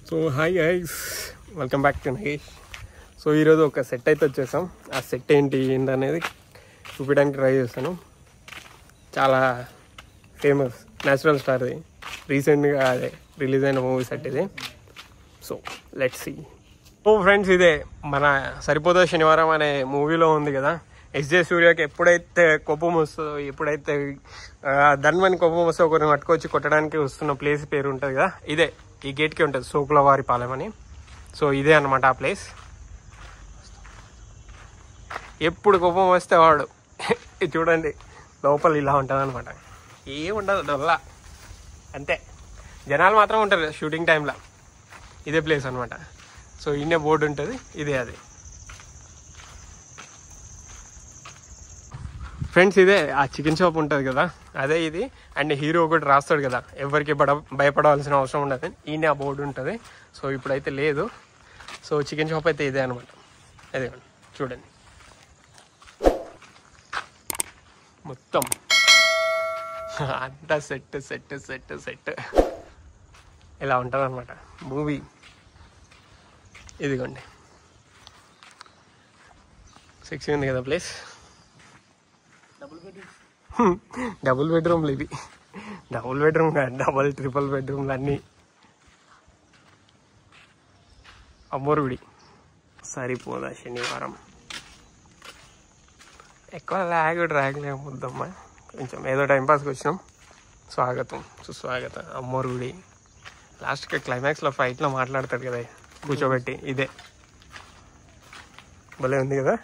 So hi guys, welcome back to Nagesh. So ఈరోజు ఒక set అయితే వచ్చేసాం. ఆ సెట్ ఏంటనేది చూపించడానికి ట్రై చేస్తాను. చాలా ఫేమస్ న్యాచురల్ స్టార్ది, రీసెంట్గా అదే రిలీజ్ అయిన మూవీ సెట్ ఇది. So let's see. Oh friends, ఇదే మన సరిపోదా శనివారం అనే మూవీలో ఉంది కదా, ఎస్జే సూర్యకి ఎప్పుడైతే కోపం వస్తుందో, ఎప్పుడైతే ధన్వని కోపం వస్తే ఒకరిని పట్టుకొచ్చి కొట్టడానికి వస్తున్న ప్లేస్ పేరు ఉంటుంది కదా, ఇదే ఈ గేట్కి ఉంటుంది, సోకులవారి పాలెం అని. సో ఇదే అనమాట ఆ ప్లేస్. ఎప్పుడు కోపం వస్తే వాడు చూడండి లోపల ఇలా ఉంటుంది అనమాట, ఏముండదు డొల్లా, అంతే. జనాలు మాత్రం ఉంటారు షూటింగ్ టైంలో. ఇదే ప్లేస్ అనమాట. సో ఇన్నే బోర్డు ఉంటుంది, ఇదే అది ఫ్రెండ్స్. ఇదే ఆ చికెన్ షాప్ ఉంటుంది కదా, అదే ఇది. అండ్ హీరో ఒకటి రాస్తాడు కదా, ఎవరికి భయపడవలసిన అవసరం ఉండదు, ఈయన ఆ బోర్డు ఉంటుంది. సో ఇప్పుడైతే లేదు. సో చికెన్ షాప్ అయితే ఇదే అనమాట. అదే చూడండి, మొత్తం అంతా సెట్ సెట్ సెట్ సెట్ ఇలా ఉంటుంది అనమాట మూవీ. ఇదిగోండి, సెక్సీ ఉంది కదా ప్లేస్. డబుల్ బెడ్రూమ్లు ఇవి, డబుల్ బెడ్రూమ్ కాదు, డబుల్ ట్రిపుల్ బెడ్రూమ్లు అన్నీ. అమ్మోరుడి సరిపోదా శనివారం. ఎక్కువ డ్రాగ్ లేముద్దమ్మా, కొంచెం ఏదో టైంపాస్కి వచ్చినాం. స్వాగతం సుస్వాగతం అమ్మోరుడి. లాస్ట్కి క్లైమాక్స్లో ఫైట్లో మాట్లాడతాడు కదా కూర్చోబెట్టి, ఇదే భలే ఉంది కదా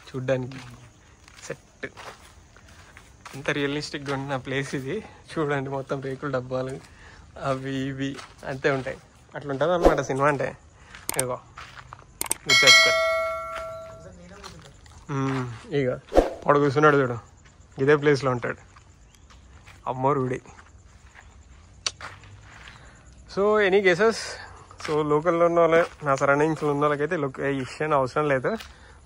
చూడ్డానికి. సెట్ ఎంత రియలిస్టిక్గా ఉన్న ప్లేస్ ఇది. చూడండి మొత్తం రేకుల డబ్బాలు అవి ఇవి అంతే ఉంటాయి. అట్లా ఉంటుంది అనమాట సినిమా అంటే. ఇగో గుర్తెచ్చుకో, ఇక పొడ కూర్చున్నాడు చూడు, ఇదే ప్లేస్లో ఉంటాడు అమ్మోరుడి. సో ఎనీ కేసెస్, సో లోకల్లో ఉన్న వాళ్ళే, నా సరౌండింగ్స్లో ఉన్న వాళ్ళకైతే లొకేషన్ అవసరం లేదు.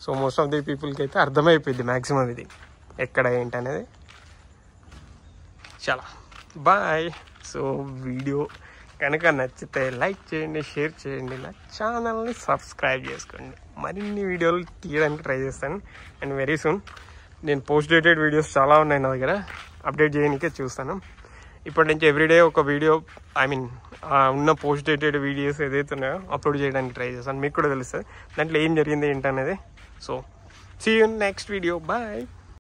సో మోస్ట్ ఆఫ్ ది పీపుల్కి అయితే అర్థమైపోయింది మ్యాక్సిమం ఇది ఎక్కడ ఏంటి అనేది. చాలా బాయ్. సో వీడియో కనుక నచ్చితే లైక్ చేయండి, షేర్ చేయండి, నా ఛానల్ని సబ్స్క్రైబ్ చేసుకోండి. మరిన్ని వీడియోలు తీయడానికి ట్రై చేస్తాను. అండ్ వెరీ సూన్ నేను పోస్ట్ డేటెడ్ వీడియోస్ చాలా ఉన్నాయి నా దగ్గర, అప్డేట్ చేయడానికే చూస్తాను. ఇప్పటి నుంచి ఎవ్రీడే ఒక వీడియో, ఉన్న పోస్ట్ డేటెడ్ వీడియోస్ ఏదైతే ఉన్నాయో అప్లోడ్ చేయడానికి ట్రై చేస్తాను. మీకు కూడా తెలుస్తుంది దాంట్లో ఏం జరిగింది ఏంటనేది. So see you next video, bye.